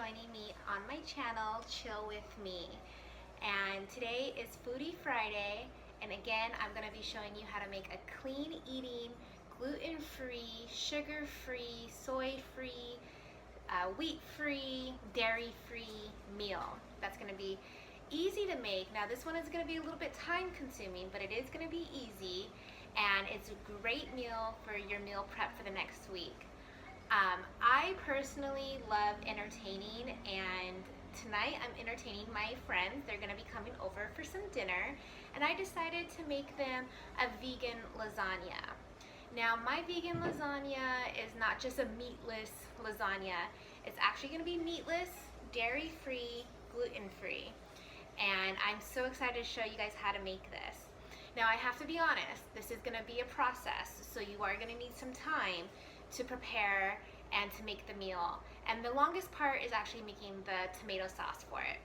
joining me on my channel, Chill With Me. And today is Foodie Friday, and again, I'm going to be showing you how to make a clean eating, gluten-free, sugar-free, soy-free, wheat-free, dairy-free meal. That's going to be easy to make. Now this one is going to be a little bit time consuming, but it is going to be easy, and it's a great meal for your meal prep for the next week. I personally love entertaining, and tonight I'm entertaining my friends. They're going to be coming over for some dinner, and I decided to make them a vegan lasagna. Now my vegan lasagna is not just a meatless lasagna. It's actually going to be meatless, dairy-free, gluten-free, and I'm so excited to show you guys how to make this. Now I have to be honest, this is going to be a process, so you are going to need some time to prepare and to make the meal. And the longest part is actually making the tomato sauce for it.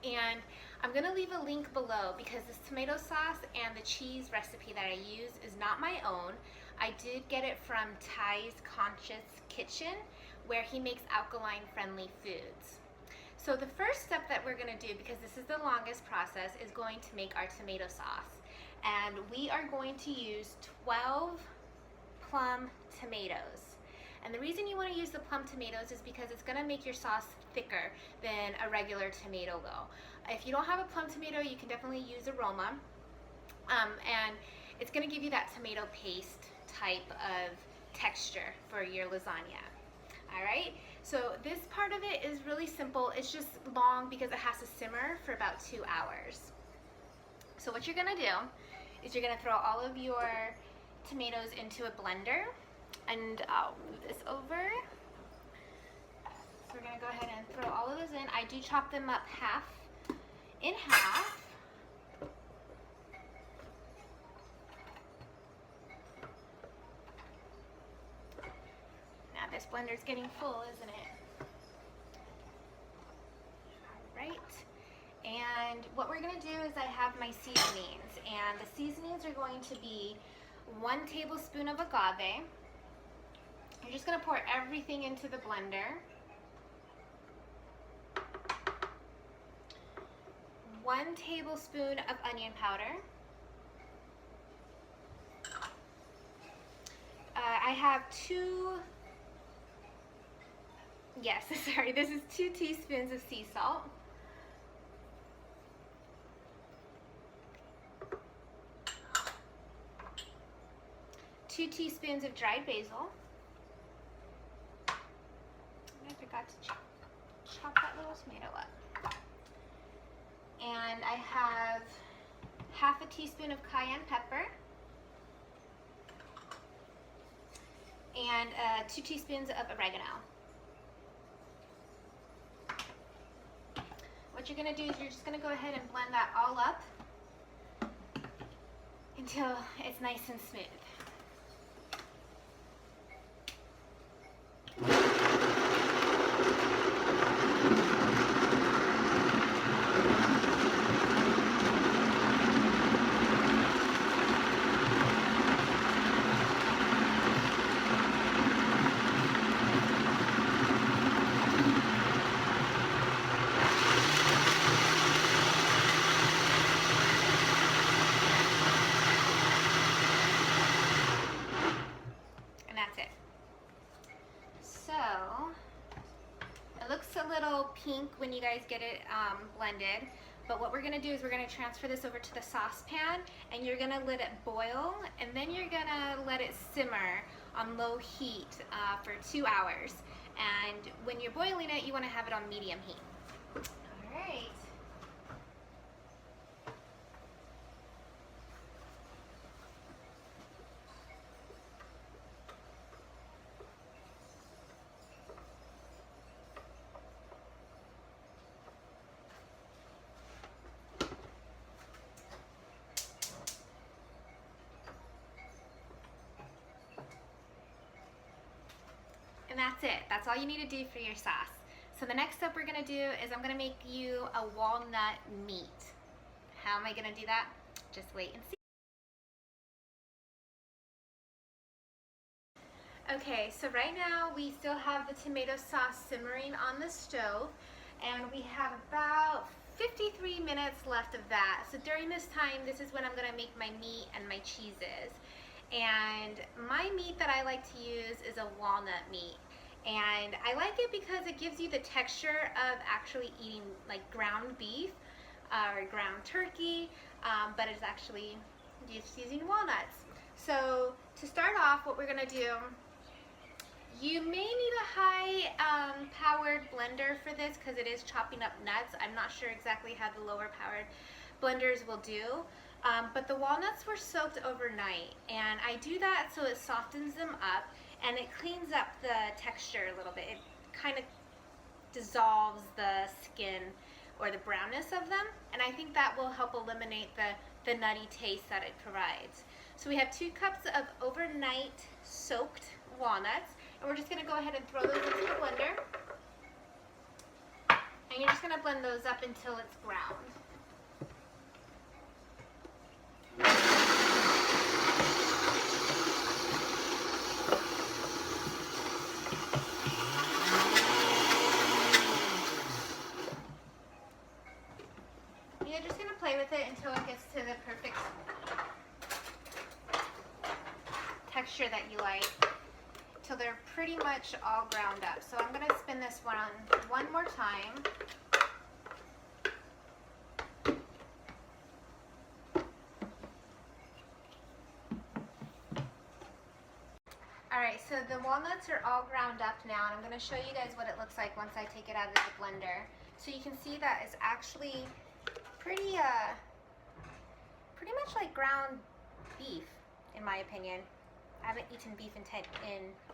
And I'm gonna leave a link below because this tomato sauce and the cheese recipe that I use is not my own. I did get it from Ty's Conscious Kitchen, where he makes alkaline friendly foods. So the first step that we're gonna do, because this is the longest process, is going to make our tomato sauce. And we are going to use 12 plum tomatoes. And the reason you want to use the plum tomatoes is because it's going to make your sauce thicker than a regular tomato will. If you don't have a plum tomato, you can definitely use a roma, and it's going to give you that tomato paste type of texture for your lasagna. Alright, so this part of it is really simple. It's just long because it has to simmer for about 2 hours. So what you're going to do is you're going to throw all of your tomatoes into a blender, and I'll move this over. So we're gonna go ahead and throw all of those in. I do chop them up in half. Now this blender's getting full, isn't it? All right. And what we're gonna do is I have my seasonings, and the seasonings are going to be 1 tablespoon of agave. You're just going to pour everything into the blender. 1 tablespoon of onion powder. I have 2 teaspoons of sea salt. 2 teaspoons of dried basil. I forgot to chop that little tomato up. And I have half a teaspoon of cayenne pepper and 2 teaspoons of oregano. What you're going to do is you're just going to go ahead and blend that all up until it's nice and smooth. A little pink when you guys get it blended, but what we're going to do is we're going to transfer this over to the saucepan, and you're going to let it boil, and then you're going to let it simmer on low heat for 2 hours. And when you're boiling it, you want to have it on medium heat. All right. And that's it. That's all you need to do for your sauce. So the next step we're going to do is I'm going to make you a walnut meat. How am I going to do that? Just wait and see. Okay, so right now we still have the tomato sauce simmering on the stove, and we have about 53 minutes left of that. So during this time, this is when I'm gonna make my meat and my cheeses. And my meat that I like to use is a walnut meat. And I like it because it gives you the texture of actually eating like ground beef or ground turkey, but it's actually just using walnuts. So to start off, what we're gonna do, you may need a high powered blender for this because it is chopping up nuts. I'm not sure exactly how the lower powered blenders will do, but the walnuts were soaked overnight, and I do that so it softens them up and it cleans up the texture a little bit. It kind of dissolves the skin or the brownness of them, and I think that will help eliminate the nutty taste that it provides. So we have 2 cups of overnight soaked walnuts, and we're just going to go ahead and throw those into the blender. And you're just going to blend those up until it's ground. You're just going to play with it until it gets to the perfect texture that you like, till they're pretty much all ground up. So I'm going to spin this one more time. Alright, so the walnuts are all ground up now, and I'm going to show you guys what it looks like once I take it out of the blender. So you can see that it's actually pretty much like ground beef, in my opinion. I haven't eaten beef in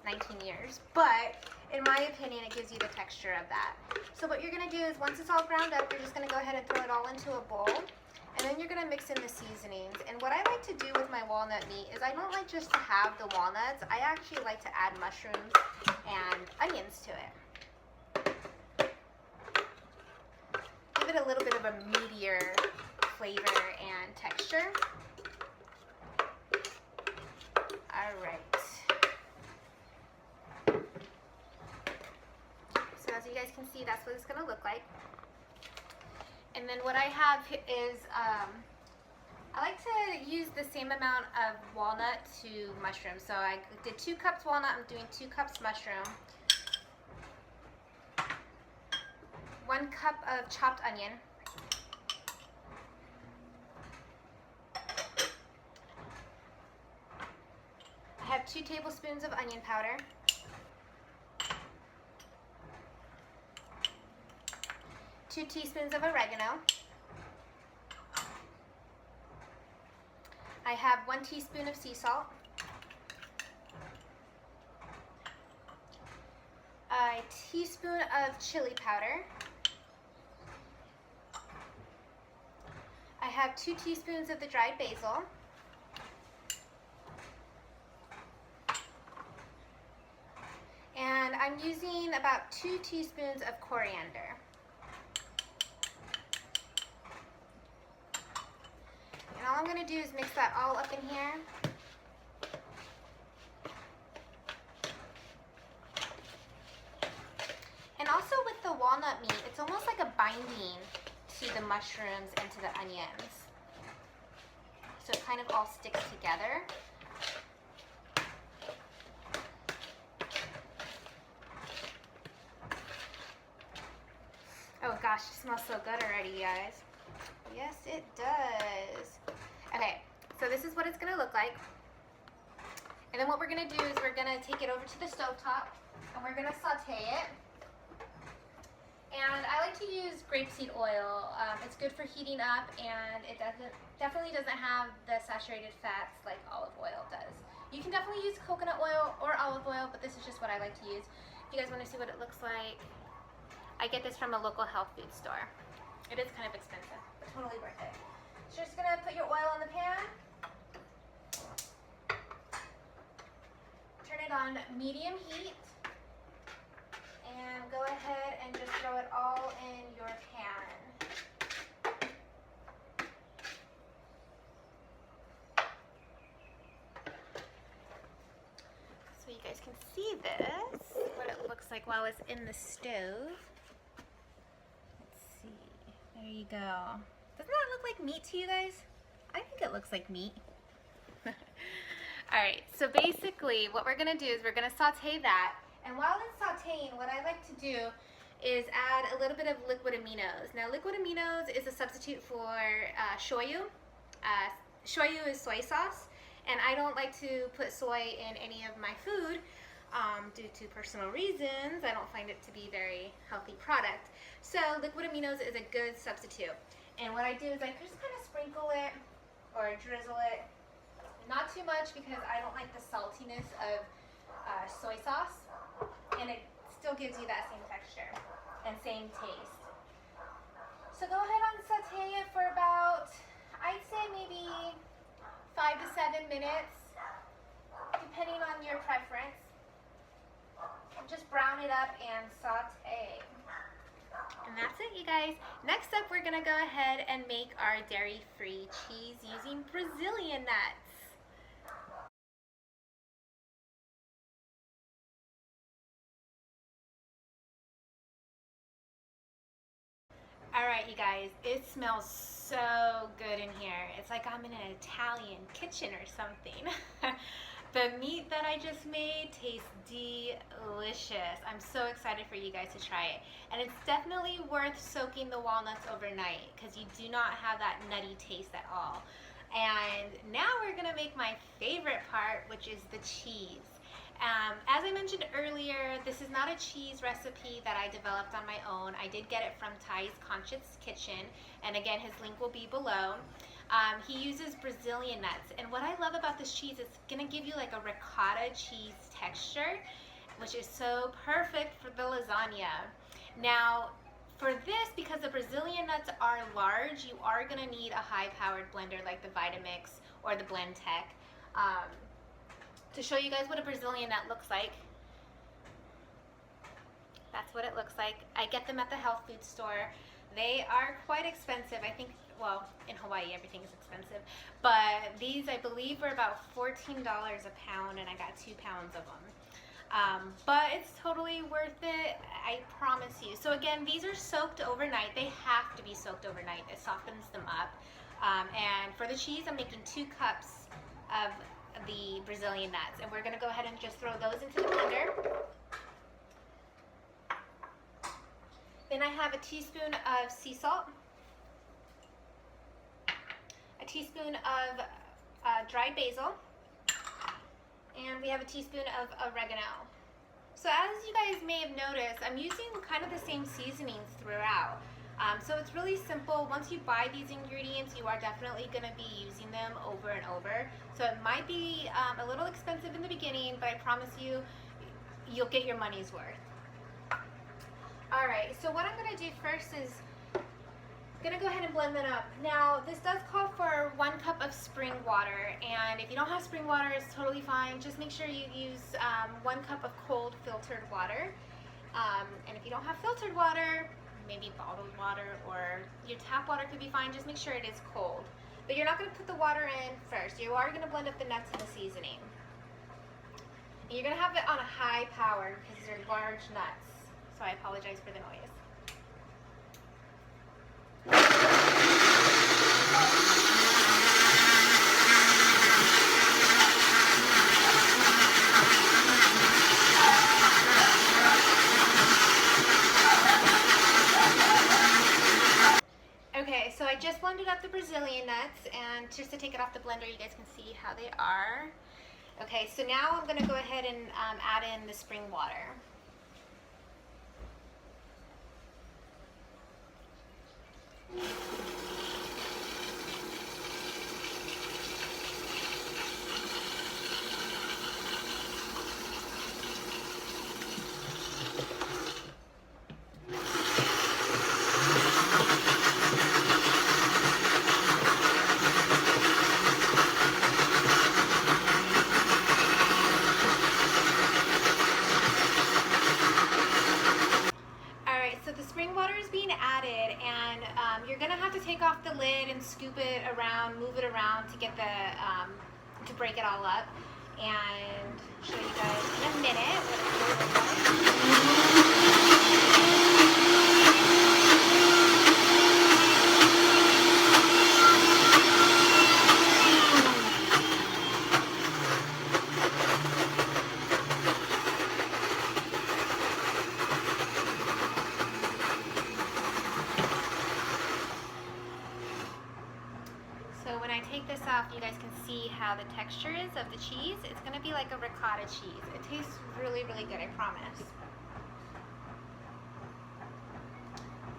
19 years, but in my opinion, it gives you the texture of that. So what you're going to do is, once it's all ground up, you're just going to go ahead and throw it all into a bowl, and then you're going to mix in the seasonings. And what I like to do with my walnut meat is I don't like just to have the walnuts. I actually like to add mushrooms and onions to it. Give it a little bit of a meatier flavor and texture. Alright. So as you guys can see, that's what it's going to look like. And then what I have is, I like to use the same amount of walnut to mushroom. So I did 2 cups walnut, I'm doing 2 cups mushroom. 1 cup of chopped onion. I have 2 tablespoons of onion powder. 2 teaspoons of oregano. I have 1 teaspoon of sea salt. A teaspoon of chili powder. I have 2 teaspoons of the dried basil. And I'm using about 2 teaspoons of coriander. And all I'm going to do is mix that all up in here. And also with the walnut meat, it's almost like a binding to the mushrooms and to the onions. So it kind of all sticks together. Oh gosh, it smells so good already, you guys. Yes, it does. Okay, so this is what it's gonna look like. And then what we're gonna do is we're gonna take it over to the stovetop and we're gonna saute it. And I like to use grapeseed oil. It's good for heating up, and it definitely doesn't have the saturated fats like olive oil does. You can definitely use coconut oil or olive oil, but this is just what I like to use. If you guys want to see what it looks like, I get this from a local health food store. It is kind of expensive, but totally worth it. So you're just gonna put your oil in the pan. Turn it on medium heat. And go ahead and just throw it all in your pan. So you you guys can see this, what it looks like while it's in the stove. Let's see. There you go. Doesn't that look like meat to you guys? I think it looks like meat. Alright, so basically what we're going to do is we're going to saute that. And while it's sauteing, what I like to do is add a little bit of liquid aminos. Now, liquid aminos is a substitute for shoyu. Shoyu is soy sauce, and I don't like to put soy in any of my food due to personal reasons. I don't find it to be a very healthy product. So liquid aminos is a good substitute. And what I do is I just kind of sprinkle it or drizzle it. Not too much because I don't like the saltiness of soy sauce, and it still gives you that same texture and same taste. So go ahead and saute it for about, I'd say maybe 5 to 7 minutes, depending on your preference. And just brown it up and saute. And that's it, you guys. Next up, we're gonna go ahead and make our dairy-free cheese using Brazilian nuts. Alright, you guys, it smells so good in here. It's like I'm in an Italian kitchen or something. The meat that I just made tastes delicious. I'm so excited for you guys to try it. And it's definitely worth soaking the walnuts overnight because you do not have that nutty taste at all. And now we're gonna make my favorite part, which is the cheese. As I mentioned earlier, this is not a cheese recipe that I developed on my own. I did get it from Ty's Conscious Kitchen, and again, his link will be below. He uses Brazilian nuts, and what I love about this cheese is it's gonna give you like a ricotta cheese texture, which is so perfect for the lasagna. Now, for this, because the Brazilian nuts are large, you are gonna need a high-powered blender like the Vitamix or the Blendtec. To show you guys what a Brazilian nut looks like. That's what it looks like. I get them at the health food store. They are quite expensive. I think, well, in Hawaii everything is expensive. But these, I believe, were about $14 a pound, and I got 2 pounds of them. But it's totally worth it, I promise you. So again, these are soaked overnight. They have to be soaked overnight. It softens them up. And for the cheese, I'm making 2 cups of the Brazilian nuts, and we're going to go ahead and just throw those into the blender. Then I have a teaspoon of sea salt, a teaspoon of dried basil, and we have a teaspoon of oregano. So as you guys may have noticed, I'm using kind of the same seasonings throughout. So it's really simple. Once you buy these ingredients, you are definitely going to be using them over and over. So it might be a little expensive in the beginning, but I promise you, you'll get your money's worth. Alright, so what I'm going to do first is I'm going to go ahead and blend that up. Now, this does call for 1 cup of spring water, and if you don't have spring water, it's totally fine. Just make sure you use 1 cup of cold filtered water. And if you don't have filtered water, maybe bottled water or your tap water could be fine. Just make sure it is cold. But you're not going to put the water in first. You are going to blend up the nuts and the seasoning. And you're going to have it on a high power because they're large nuts. So I apologize for the noise. Okay, so I just blended up the Brazilian nuts, and just to take it off the blender, you guys can see how they are. Okay, so now I'm going to go ahead and add in the spring water. You're gonna have to take off the lid and scoop it around, move it around to get the to break it all up. and show you guys in a minute what it's going to look So when I take this off, you guys can see how the texture is of the cheese. It's going to be like a ricotta cheese. It tastes really, really good, I promise.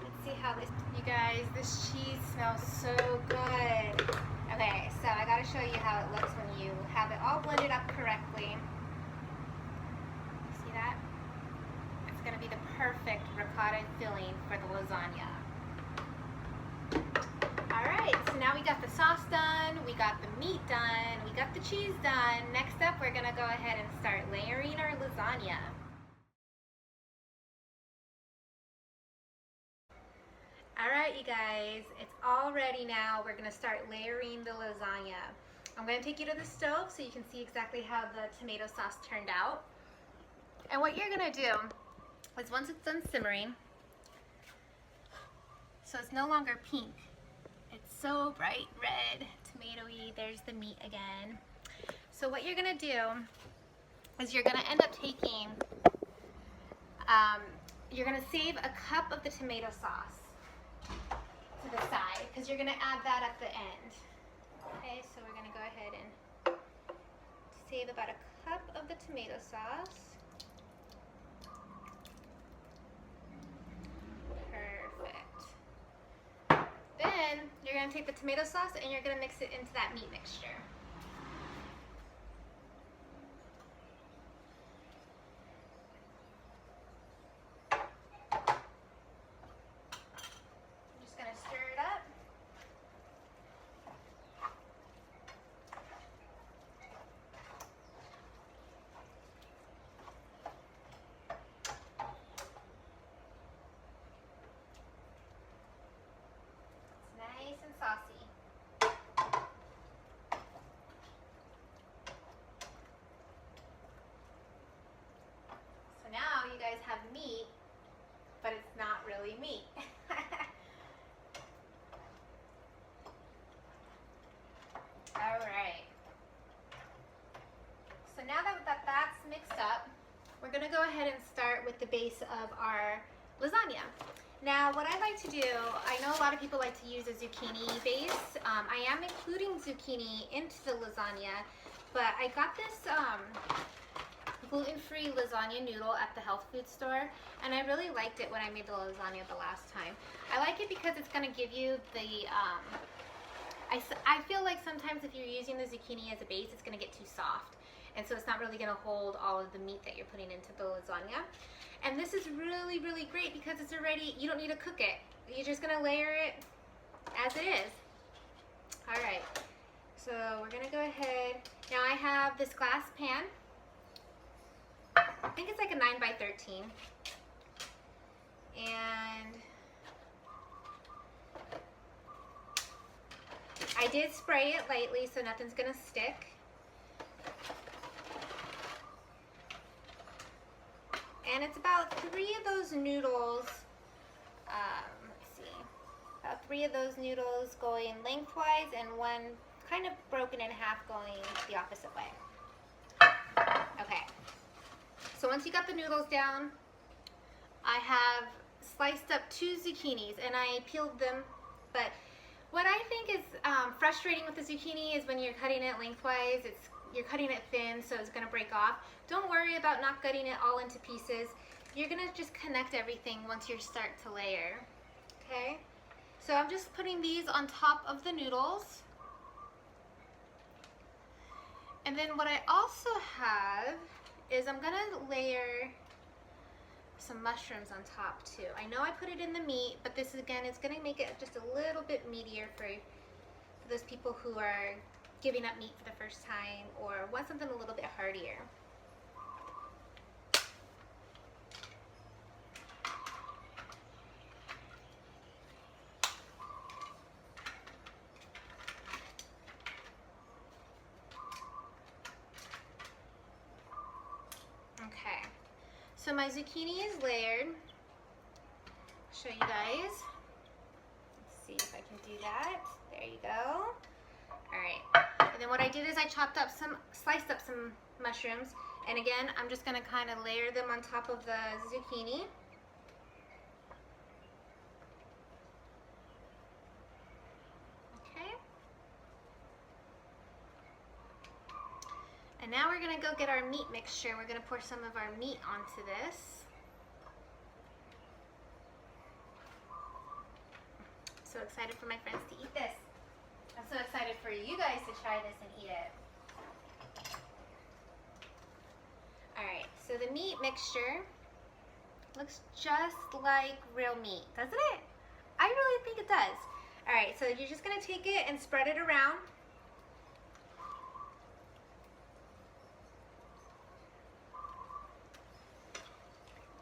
Let's see how this... You guys, this cheese smells so good. Okay, so I got to show you how it looks when you have it all blended up correctly. See that? It's going to be the perfect ricotta filling for the lasagna. Alright, so now we got the sauce done, we got the meat done, we got the cheese done. Next up, we're going to go ahead and start layering our lasagna. Alright, you guys, it's all ready now. We're going to start layering the lasagna. I'm going to take you to the stove so you can see exactly how the tomato sauce turned out. And what you're going to do is once it's done simmering, so it's no longer pink. It's so bright red, tomatoey. There's the meat again. So what you're gonna do is you're gonna end up taking, you're gonna save a cup of the tomato sauce to the side because you're gonna add that at the end. Okay, so we're gonna go ahead and save about a cup of the tomato sauce. Then you're going to take the tomato sauce and you're going to mix it into that meat mixture. I'm just going to stir it up. Nice and saucy. So now you guys have meat, but it's not really meat. Alright. So now that that's mixed up, we're going to go ahead and start with the base of our lasagna. Now, what I like to do, I know a lot of people like to use a zucchini base. I am including zucchini into the lasagna, but I got this gluten-free lasagna noodle at the health food store, and I really liked it when I made the lasagna the last time. I like it because it's going to give you the, I feel like sometimes if you're using the zucchini as a base, it's going to get too soft, and so it's not really going to hold all of the meat that you're putting into the lasagna. And this is really, really great because it's already, you don't need to cook it. You're just gonna layer it as it is. All right, so we're gonna go ahead. Now I have this glass pan. I think it's like a 9 by 13. And I did spray it lightly so nothing's gonna stick. And it's about 3 of those noodles, let's see, about 3 of those noodles going lengthwise and 1 kind of broken in half going the opposite way. Okay, so once you got the noodles down, I have sliced up 2 zucchinis and I peeled them, but what I think is frustrating with the zucchini is when you're cutting it lengthwise, you're cutting it thin, so it's going to break off. Don't worry about not cutting it all into pieces. You're going to just connect everything once you start to layer. Okay? So I'm just putting these on top of the noodles. And then what I also have is I'm going to layer some mushrooms on top too. I know I put it in the meat, but this again is going to make it just a little bit meatier for those people who are giving up meat for the first time or want something a little bit heartier. So my zucchini is layered. Show you guys. Let's see if I can do that. There you go. All right. And then what I did is I sliced up some mushrooms. And again, I'm just gonna kind of layer them on top of the zucchini. Okay. And now we're gonna go get our meat mixture. We're gonna pour some of our meat onto this. I'm so excited for my friends to eat this. I'm so excited for you guys to try this and eat it. Alright, so the meat mixture looks just like real meat, doesn't it? I really think it does. Alright, so you're just going to take it and spread it around.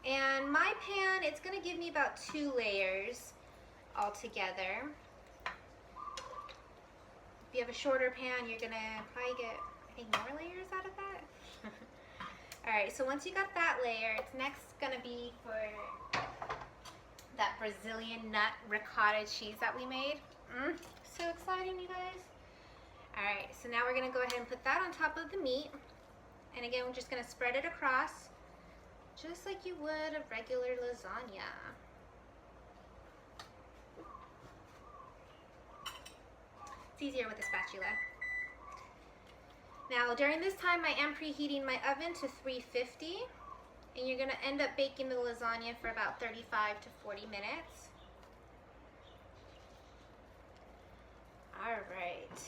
And my pan, it's going to give me about 2 layers altogether. If you have a shorter pan, you're going to probably get, I think, more layers out of that. Alright, so once you got that layer, it's next going to be for that Brazilian nut ricotta cheese that we made. So exciting, you guys. Alright, so now we're going to go ahead and put that on top of the meat. And again, we're just going to spread it across, just like you would a regular lasagna. It's easier with a spatula. Now, during this time, I am preheating my oven to 350, and you're going to end up baking the lasagna for about 35 to 40 minutes. All right.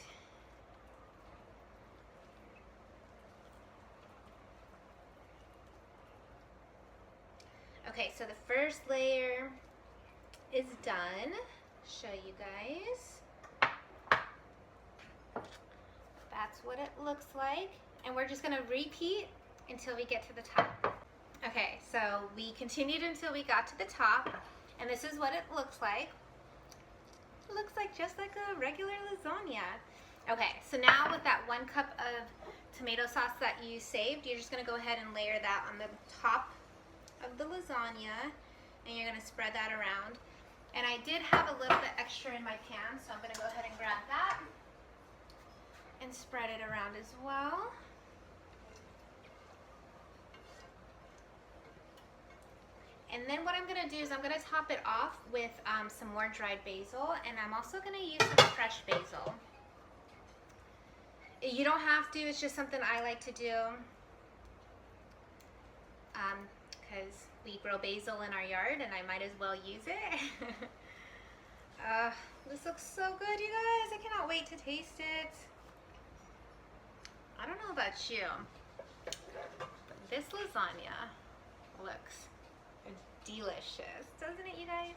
Okay, so the first layer is done. Show you guys. That's what it looks like. And we're just gonna repeat until we get to the top. Okay, so we continued until we got to the top, and this is what it looks like. It looks like just like a regular lasagna. Okay, so now with that 1 cup of tomato sauce that you saved, you're just gonna go ahead and layer that on the top of the lasagna, and you're gonna spread that around. And I did have a little bit extra in my pan, so I'm gonna go ahead and grab that and spread it around as well. And then what I'm going to do is I'm going to top it off with some more dried basil, and I'm also going to use some fresh basil. You don't have to, it's just something I like to do because we grow basil in our yard and I might as well use it. This looks so good, you guys. I cannot wait to taste it. I don't know about you, but this lasagna looks delicious, doesn't it, you guys?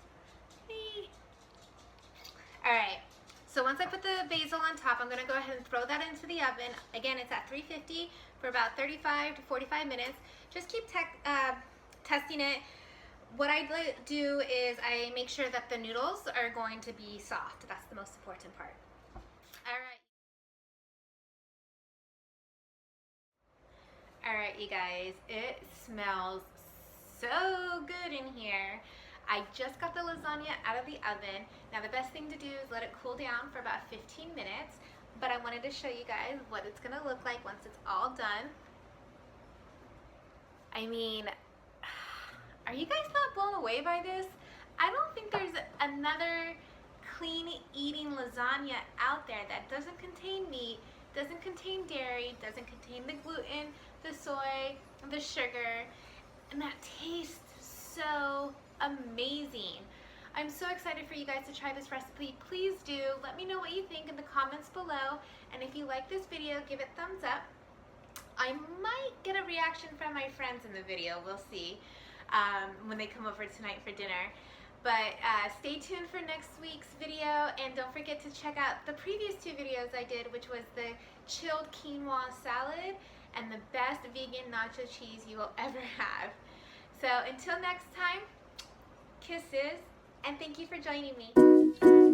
Alright, so once I put the basil on top, I'm going to go ahead and throw that into the oven. Again, it's at 350 for about 35 to 45 minutes. Just keep testing it. What I do is I make sure that the noodles are going to be soft. That's the most important part. Alright. Alright, you guys, it smells so good in here. I just got the lasagna out of the oven. Now the best thing to do is let it cool down for about 15 minutes, but I wanted to show you guys what it's gonna look like once it's all done. I mean, are you guys not blown away by this? I don't think there's another clean eating lasagna out there that doesn't contain meat, doesn't contain dairy, doesn't contain the gluten, the soy, the sugar, and that tastes so amazing. I'm so excited for you guys to try this recipe. Please do let me know what you think in the comments below, and if you like this video, give it thumbs up. I might get a reaction from my friends in the video, we'll see, when they come over tonight for dinner. But stay tuned for next week's video, and don't forget to check out the previous 2 videos I did, which was the chilled quinoa salad and the best vegan nacho cheese you will ever have. So until next time, kisses, and thank you for joining me.